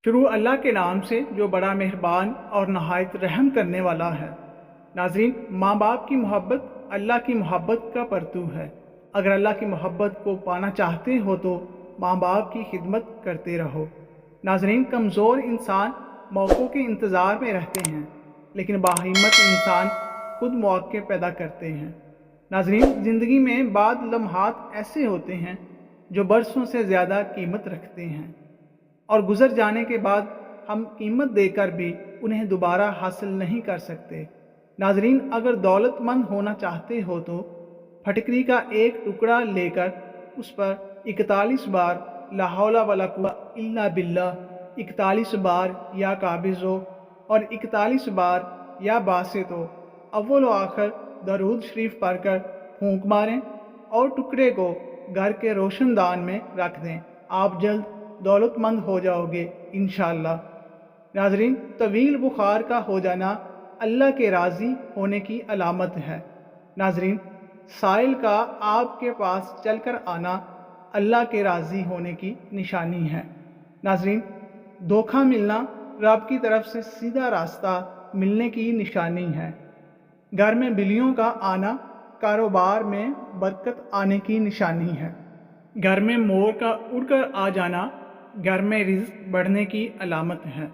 شروع اللہ کے نام سے جو بڑا مہربان اور نہایت رحم کرنے والا ہے۔ ناظرین، ماں باپ کی محبت اللہ کی محبت کا پرتو ہے۔ اگر اللہ کی محبت کو پانا چاہتے ہو تو ماں باپ کی خدمت کرتے رہو۔ ناظرین، کمزور انسان موقعوں کے انتظار میں رہتے ہیں، لیکن باہمت انسان خود مواقع پیدا کرتے ہیں۔ ناظرین، زندگی میں بعض لمحات ایسے ہوتے ہیں جو برسوں سے زیادہ قیمت رکھتے ہیں، اور گزر جانے کے بعد ہم قیمت دے کر بھی انہیں دوبارہ حاصل نہیں کر سکتے۔ ناظرین، اگر دولت مند ہونا چاہتے ہو تو پھٹکری کا ایک ٹکڑا لے کر اس پر 41 بار لا حول ولا قوت الا باللہ، 41 بار یا قابض ہو اور 41 بار یا باسط ہو اول و آخر درود شریف پڑھ کر پھونک ماریں اور ٹکڑے کو گھر کے روشن دان میں رکھ دیں، آپ جلد دولت مند ہو جاؤ گے انشاءاللہ۔ ناظرین، طویل بخار کا ہو جانا اللہ کے راضی ہونے کی علامت ہے۔ ناظرین، سائل کا آپ کے پاس چل کر آنا اللہ کے راضی ہونے کی نشانی ہے۔ ناظرین، دھوکہ ملنا رب کی طرف سے سیدھا راستہ ملنے کی نشانی ہے۔ گھر میں بلیوں کا آنا کاروبار میں برکت آنے کی نشانی ہے۔ گھر میں مور کا اڑ کر آ جانا گھر میں رزق بڑھنے کی علامت ہے۔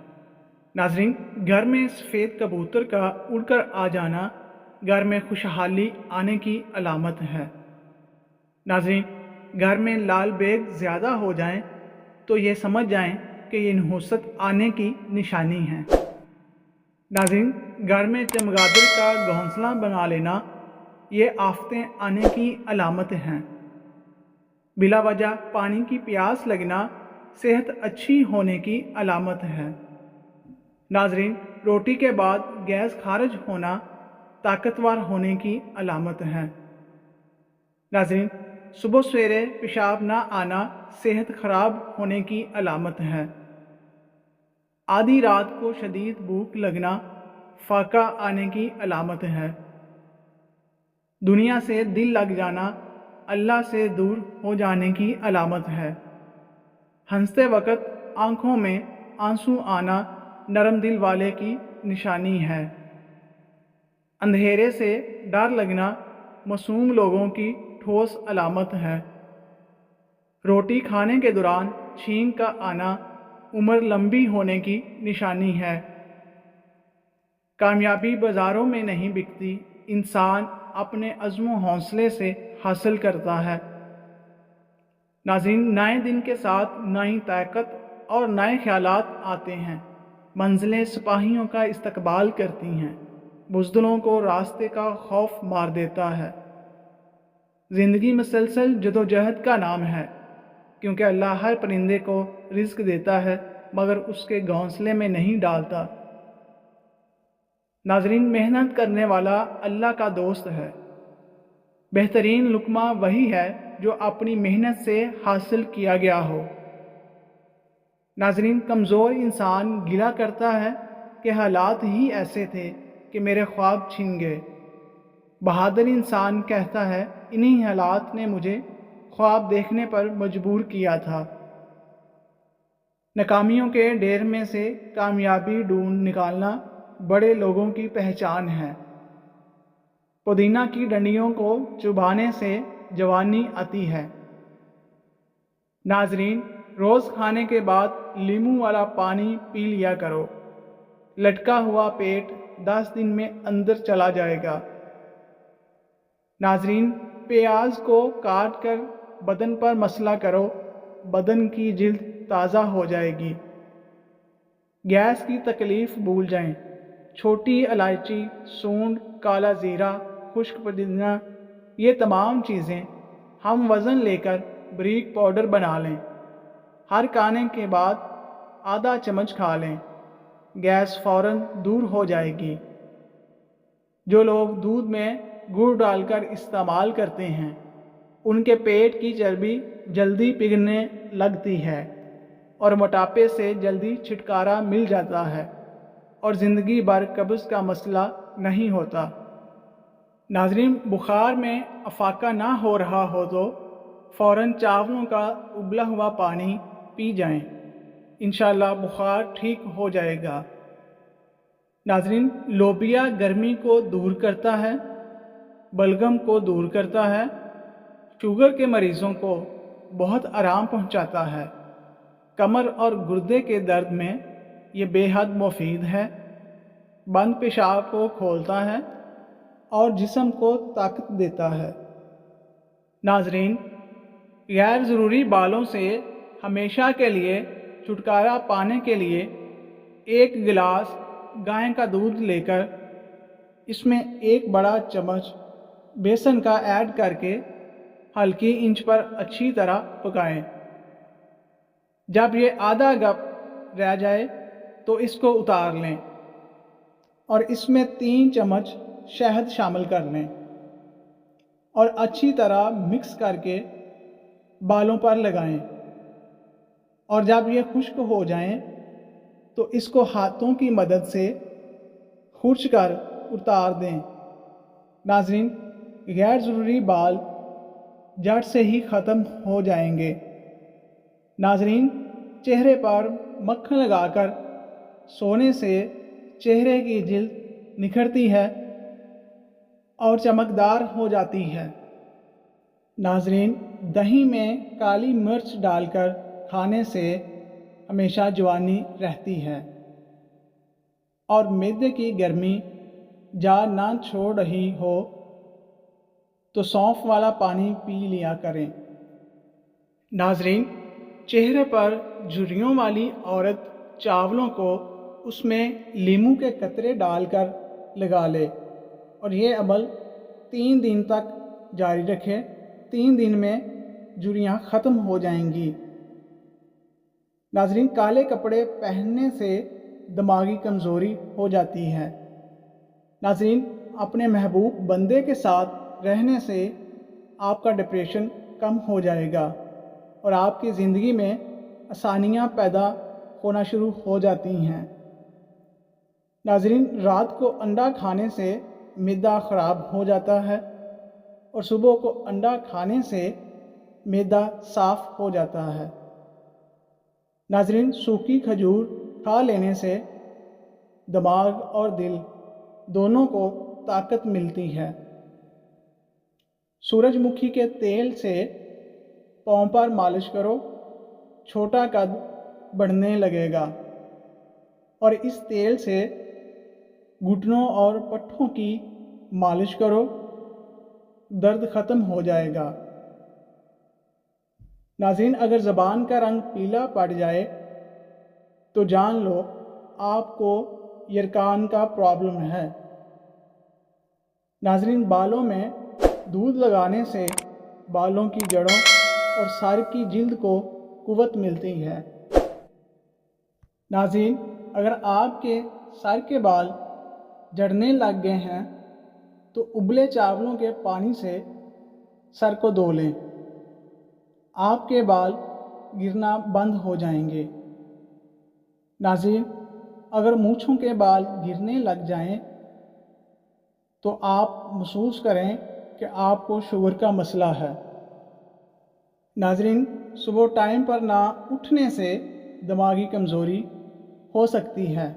ناظرین، گھر میں سفید کبوتر کا اڑ کر آ جانا گھر میں خوشحالی آنے کی علامت ہے۔ ناظرین، گھر میں لال بیگ زیادہ ہو جائیں تو یہ سمجھ جائیں کہ یہ نحوست آنے کی نشانی ہے۔ ناظرین، گھر میں چمگادڑ کا گھونسلہ بنا لینا یہ آفتیں آنے کی علامت ہیں۔ بلا وجہ پانی کی پیاس لگنا صحت اچھی ہونے کی علامت ہے۔ ناظرین، روٹی کے بعد گیس خارج ہونا طاقتور ہونے کی علامت ہے۔ ناظرین، صبح سویرے پیشاب نہ آنا صحت خراب ہونے کی علامت ہے۔ آدھی رات کو شدید بھوک لگنا فاقہ آنے کی علامت ہے۔ دنیا سے دل لگ جانا اللہ سے دور ہو جانے کی علامت ہے۔ ہنستے وقت آنکھوں میں آنسو آنا نرم دل والے کی نشانی ہے۔ اندھیرے سے ڈر لگنا معصوم لوگوں کی ٹھوس علامت ہے۔ روٹی کھانے کے دوران چھینک کا آنا عمر لمبی ہونے کی نشانی ہے۔ کامیابی بازاروں میں نہیں بکتی، انسان اپنے عزم و حوصلے سے حاصل کرتا ہے۔ ناظرین، نئے دن کے ساتھ نئی طاقت اور نئے خیالات آتے ہیں، منزلیں سپاہیوں کا استقبال کرتی ہیں، بزدلوں کو راستے کا خوف مار دیتا ہے۔ زندگی مسلسل جدوجہد کا نام ہے، کیونکہ اللہ ہر پرندے کو رزق دیتا ہے مگر اس کے گھونسلے میں نہیں ڈالتا۔ ناظرین، محنت کرنے والا اللہ کا دوست ہے۔ بہترین لقمہ وہی ہے جو اپنی محنت سے حاصل کیا گیا ہو۔ ناظرین، کمزور انسان گلہ کرتا ہے کہ حالات ہی ایسے تھے کہ میرے خواب چھن گئے۔ بہادر انسان کہتا ہے انہی حالات نے مجھے خواب دیکھنے پر مجبور کیا تھا۔ ناکامیوں کے ڈھیر میں سے کامیابی ڈھونڈ نکالنا بڑے لوگوں کی پہچان ہے۔ پودینہ کی ڈنڈیوں کو چبانے سے جوانی آتی ہے۔ ناظرین، روز کھانے کے بعد لیموں والا پانی پی لیا کرو، لٹکا ہوا پیٹ 10 دن میں اندر چلا جائے گا۔ ناظرین، پیاز کو کاٹ کر بدن پر مسلا کرو، بدن کی جلد تازہ ہو جائے گی۔ گیس کی تکلیف بھول جائیں، چھوٹی الائچی، سونڈ، کالا زیرہ، خشک پودینہ، یہ تمام چیزیں ہم وزن لے کر باریک پاؤڈر بنا لیں۔ ہر کھانے کے بعد آدھا چمچ کھا لیں، گیس فوراً دور ہو جائے گی۔ جو لوگ دودھ میں گڑ ڈال کر استعمال کرتے ہیں ان کے پیٹ کی چربی جلدی پگھلنے لگتی ہے اور موٹاپے سے جلدی چھٹکارا مل جاتا ہے اور زندگی بھر قبض کا مسئلہ نہیں ہوتا۔ ناظرین، بخار میں افاقہ نہ ہو رہا ہو تو فوراً چاولوں کا ابلا ہوا پانی پی جائیں انشاءاللہ بخار ٹھیک ہو جائے گا۔ ناظرین، لوبیا گرمی کو دور کرتا ہے، بلغم کو دور کرتا ہے، شوگر کے مریضوں کو بہت آرام پہنچاتا ہے۔ کمر اور گردے کے درد میں یہ بے حد مفید ہے، بند پیشاب کو کھولتا ہے اور جسم کو طاقت دیتا ہے۔ ناظرین، غیر ضروری بالوں سے ہمیشہ کے لیے چھٹکارا پانے کے لیے 1 گلاس گائے کا دودھ لے کر اس میں 1 بڑا چمچ بیسن کا ایڈ کر کے ہلکی آنچ پر اچھی طرح پکائیں۔ جب یہ آدھا کپ رہ جائے تو اس کو اتار لیں اور اس میں 3 چمچ شہد شامل کر لیں اور اچھی طرح مکس کر کے بالوں پر لگائیں، اور جب یہ خشک ہو جائیں تو اس کو ہاتھوں کی مدد سے کھرچ کر اتار دیں۔ ناظرین، غیر ضروری بال جڑ سے ہی ختم ہو جائیں گے۔ ناظرین، چہرے پر مکھن لگا کر سونے سے چہرے کی جلد نکھرتی ہے اور چمکدار ہو جاتی ہے۔ ناظرین، دہی میں کالی مرچ ڈال کر کھانے سے ہمیشہ جوانی رہتی ہے، اور معدے کی گرمی جان نہ چھوڑ رہی ہو تو سونف والا پانی پی لیا کریں۔ ناظرین، چہرے پر جھریوں والی عورت چاولوں کو اس میں لیموں کے قطرے ڈال کر لگا لے اور یہ عمل 3 دن تک جاری رکھے۔ 3 دن میں جھریاں ختم ہو جائیں گی۔ ناظرین، کالے کپڑے پہننے سے دماغی کمزوری ہو جاتی ہے۔ ناظرین، اپنے محبوب بندے کے ساتھ رہنے سے آپ کا ڈپریشن کم ہو جائے گا اور آپ کی زندگی میں آسانیاں پیدا ہونا شروع ہو جاتی ہیں۔ ناظرین، رات کو انڈا کھانے سے معدہ خراب ہو جاتا ہے اور صبح کو انڈا کھانے سے معدہ صاف ہو جاتا ہے۔ ناظرین، سوکھی کھجور کھا لینے سے دماغ اور دل دونوں کو طاقت ملتی ہے۔ سورج مکھی کے تیل سے پاؤں پر مالش کرو، چھوٹا قد بڑھنے لگے گا، اور اس تیل سے گھٹنوں اور پٹھوں کی مالش کرو، درد ختم ہو جائے گا۔ ناظرین، اگر زبان کا رنگ پیلا پڑ جائے تو جان لو آپ کو یرکان کا پرابلم ہے۔ ناظرین، بالوں میں دودھ لگانے سے بالوں کی جڑوں اور سر کی جلد کو قوت ملتی ہے۔ ناظرین، اگر آپ کے سر کے بال جھڑنے لگ گئے ہیں تو ابلے چاولوں کے پانی سے سر کو دھو لیں، آپ کے بال گرنا بند ہو جائیں گے۔ ناظرین، اگر مونچھوں کے بال گرنے لگ جائیں تو آپ محسوس کریں کہ آپ کو شوگر کا مسئلہ ہے۔ ناظرین، صبح ٹائم پر نہ اٹھنے سے دماغی کمزوری ہو سکتی ہے۔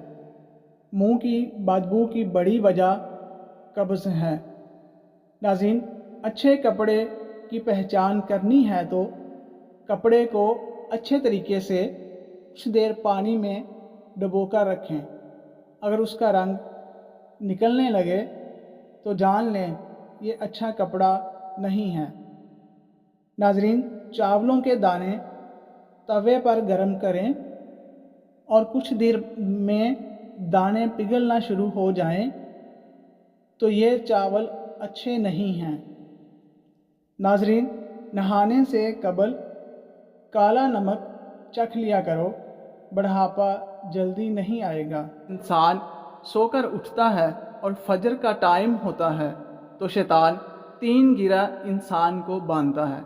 منہ کی بدبو کی بڑی وجہ قبض ہے۔ ناظرین، اچھے کپڑے کی پہچان کرنی ہے تو کپڑے کو اچھے طریقے سے کچھ دیر پانی میں ڈبو کر رکھیں۔ اگر اس کا رنگ نکلنے لگے تو جان لیں یہ اچھا کپڑا نہیں ہے۔ ناظرین، چاولوں کے دانے توے پر گرم کریں اور کچھ دیر میں دانے پگھلنا شروع ہو جائیں تو یہ چاول اچھے نہیں ہیں۔ ناظرین، نہانے سے قبل کالا نمک چکھ لیا کرو، بڑھاپا جلدی نہیں آئے گا۔ انسان سو کر اٹھتا ہے اور فجر کا ٹائم ہوتا ہے تو شیطان 3 گرہ انسان کو باندھتا ہے،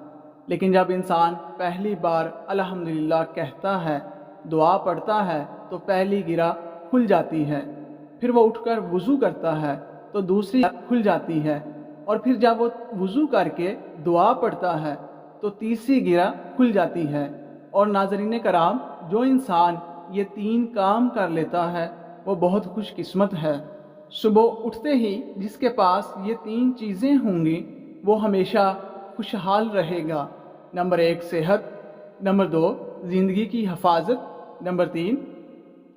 لیکن جب انسان پہلی بار الحمدللہ کہتا ہے، دعا پڑھتا ہے تو پہلی گرہ کھل جاتی ہے، پھر وہ اٹھ کر وضو کرتا ہے تو دوسری کھل جاتی ہے، اور پھر جب وہ وضو کر کے دعا پڑھتا ہے تو تیسری گرہ کھل جاتی ہے۔ اور ناظرین کرام، جو انسان یہ 3 کام کر لیتا ہے وہ بہت خوش قسمت ہے۔ صبح اٹھتے ہی جس کے پاس یہ 3 چیزیں ہوں گی وہ ہمیشہ خوشحال رہے گا۔ نمبر 1 صحت، نمبر 2 زندگی کی حفاظت، نمبر 3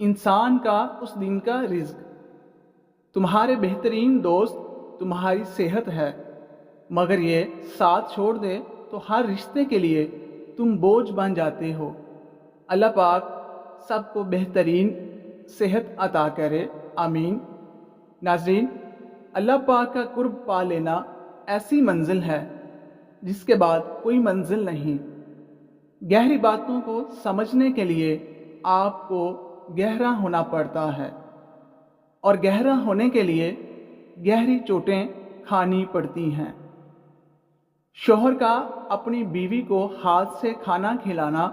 انسان کا اس دن کا رزق۔ تمہارے بہترین دوست تمہاری صحت ہے، مگر یہ ساتھ چھوڑ دے تو ہر رشتے کے لیے تم بوجھ بن جاتے ہو۔ اللہ پاک سب کو بہترین صحت عطا کرے، آمین۔ ناظرین، اللہ پاک کا قرب پا لینا ایسی منزل ہے جس کے بعد کوئی منزل نہیں۔ گہری باتوں کو سمجھنے کے لیے آپ کو گہرا ہونا پڑتا ہے، اور گہرا ہونے کے لیے گہری چوٹیں کھانی پڑتی ہیں۔ شوہر کا اپنی بیوی کو ہاتھ سے کھانا کھلانا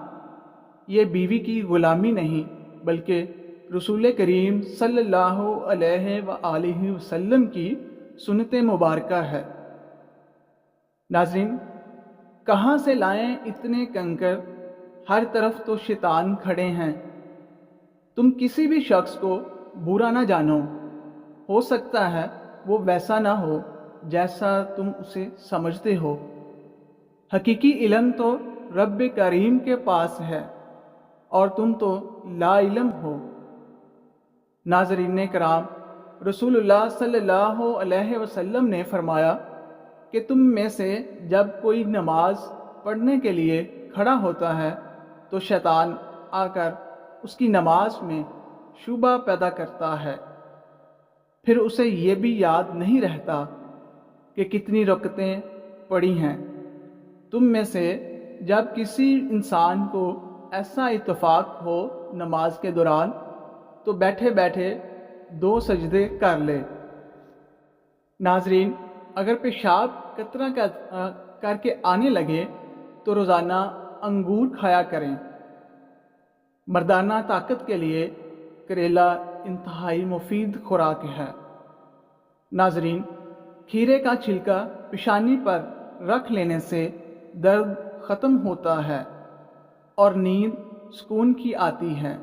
یہ بیوی کی غلامی نہیں بلکہ رسول کریم صلی اللہ علیہ وآلہ وسلم کی سنت مبارکہ ہے۔ ناظرین، کہاں سے لائیں اتنے کنکر، ہر طرف تو شیطان کھڑے ہیں۔ تم کسی بھی شخص کو برا نہ جانو، ہو سکتا ہے وہ ویسا نہ ہو جیسا تم اسے سمجھتے ہو۔ حقیقی علم تو رب کریم کے پاس ہے اور تم تو لا علم ہو۔ ناظرین کرام، رسول اللہ صلی اللہ علیہ وسلم نے فرمایا کہ تم میں سے جب کوئی نماز پڑھنے کے لیے کھڑا ہوتا ہے تو شیطان آ کر اس کی نماز میں شبہ پیدا کرتا ہے، پھر اسے یہ بھی یاد نہیں رہتا کہ کتنی رکعتیں پڑھی ہیں۔ تم میں سے جب کسی انسان کو ایسا اتفاق ہو نماز کے دوران تو بیٹھے بیٹھے 2 سجدے کر لے۔ ناظرین، اگر پیشاب قطرہ کر کے آنے لگے تو روزانہ انگور کھایا کریں۔ مردانہ طاقت کے لیے کریلا انتہائی مفید خوراک ہے۔ ناظرین، کھیرے کا چھلکا پیشانی پر رکھ لینے سے درد ختم ہوتا ہے اور نیند سکون کی آتی ہے۔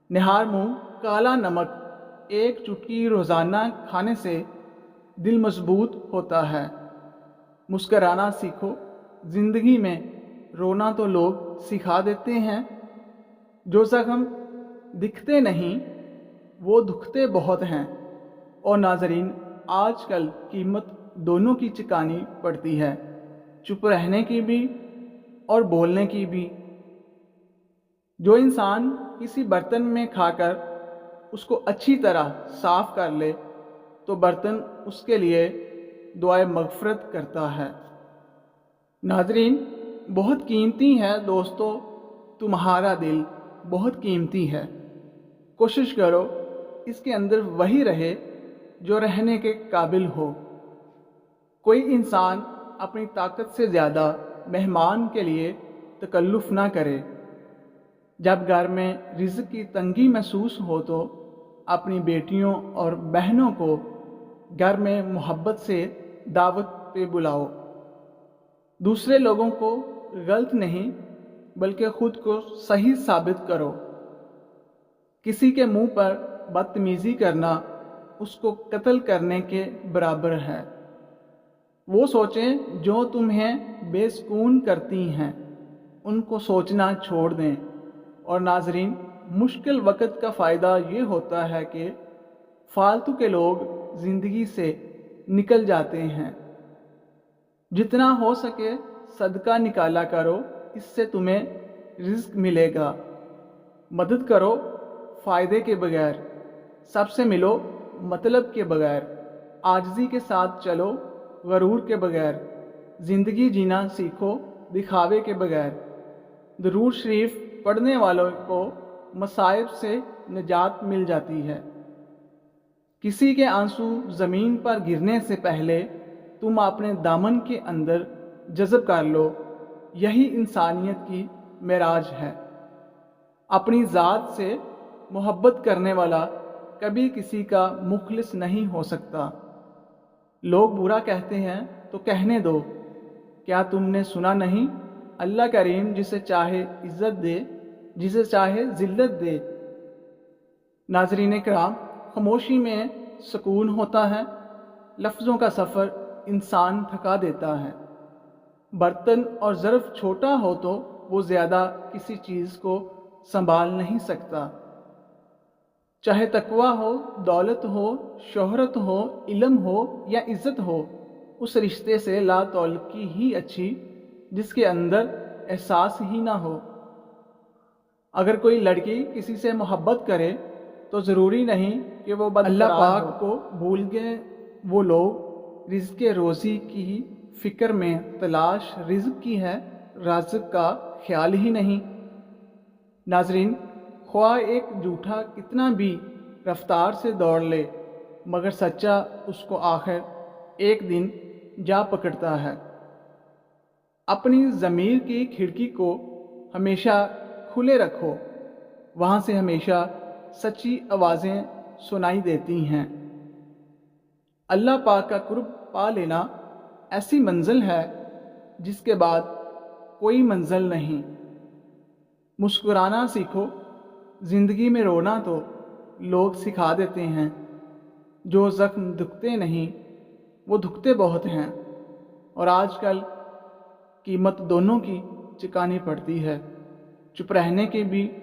نہار منہ کالا نمک 1 چٹکی روزانہ کھانے سے دل مضبوط ہوتا ہے۔ مسکرانا سیکھو، زندگی میں رونا تو لوگ سکھا دیتے ہیں۔ جو زخم دکھتے نہیں وہ دکھتے بہت ہیں، اور ناظرین آج کل قیمت دونوں کی چکانی پڑتی ہے، چپ رہنے کی بھی اور بولنے کی بھی۔ جو انسان کسی برتن میں کھا کر اس کو اچھی طرح صاف کر لے تو برتن اس کے لیے دعائے مغفرت کرتا ہے۔ ناظرین، بہت قیمتی ہے دوستو، تمہارا دل بہت قیمتی ہے۔ کوشش کرو اس کے اندر وہی رہے جو رہنے کے قابل ہو۔ کوئی انسان اپنی طاقت سے زیادہ مہمان کے لیے تکلف نہ کرے۔ جب گھر میں رزق کی تنگی محسوس ہو تو اپنی بیٹیوں اور بہنوں کو گھر میں محبت سے دعوت پہ بلاؤ۔ دوسرے لوگوں کو غلط نہیں بلکہ خود کو صحیح ثابت کرو۔ کسی کے منہ پر بدتمیزی کرنا اس کو قتل کرنے کے برابر ہے۔ وہ سوچیں جو تمہیں بے سکون کرتی ہیں ان کو سوچنا چھوڑ دیں۔ اور ناظرین، مشکل وقت کا فائدہ یہ ہوتا ہے کہ فالتو کے لوگ زندگی سے نکل جاتے ہیں۔ جتنا ہو سکے صدقہ نکالا کرو، اس سے تمہیں رزق ملے گا۔ مدد کرو فائدے کے بغیر، سب سے ملو مطلب کے بغیر، عاجزی کے ساتھ چلو غرور کے بغیر، زندگی جینا سیکھو دکھاوے کے بغیر۔ درود شریف پڑھنے والوں کو مصائب سے نجات مل جاتی ہے۔ کسی کے آنسو زمین پر گرنے سے پہلے تم اپنے دامن کے اندر جذب کر لو، یہی انسانیت کی معراج ہے۔ اپنی ذات سے محبت کرنے والا کبھی کسی کا مخلص نہیں ہو سکتا۔ لوگ برا کہتے ہیں تو کہنے دو، کیا تم نے سنا نہیں؟ اللہ کریم جسے چاہے عزت دے، جسے چاہے ذلت دے۔ ناظرین کرام، خاموشی میں سکون ہوتا ہے۔ لفظوں کا سفر انسان تھکا دیتا ہے۔ برتن اور ظرف چھوٹا ہو تو وہ زیادہ کسی چیز کو سنبھال نہیں سکتا۔ چاہے تقوی ہو، دولت ہو، شہرت ہو، علم ہو یا عزت ہو، اس رشتے سے لا تعلقی ہی اچھی جس کے اندر احساس ہی نہ ہو۔ اگر کوئی لڑکی کسی سے محبت کرے تو ضروری نہیں کہ وہ اللہ پاک کو بھول گئے۔ وہ لوگ رزق روزی کی فکر میں تلاش رزق کی ہے، رازق کا خیال ہی نہیں۔ ناظرین، خواہ ایک جھوٹا کتنا بھی رفتار سے دوڑ لے مگر سچا اس کو آخر ایک دن جا پکڑتا ہے۔ اپنی ضمیر کی کھڑکی کو ہمیشہ کھلے رکھو، وہاں سے ہمیشہ سچی آوازیں سنائی دیتی ہیں۔ اللہ پاک کا قرب پا لینا ایسی منزل ہے جس کے بعد کوئی منزل نہیں۔ مسکرانا سیکھو، زندگی میں رونا تو لوگ سکھا دیتے ہیں۔ جو زخم دکھتے نہیں وہ دکھتے بہت ہیں، اور آج کل قیمت دونوں کی چکانی پڑتی ہے۔ چپ رہنے کے بھی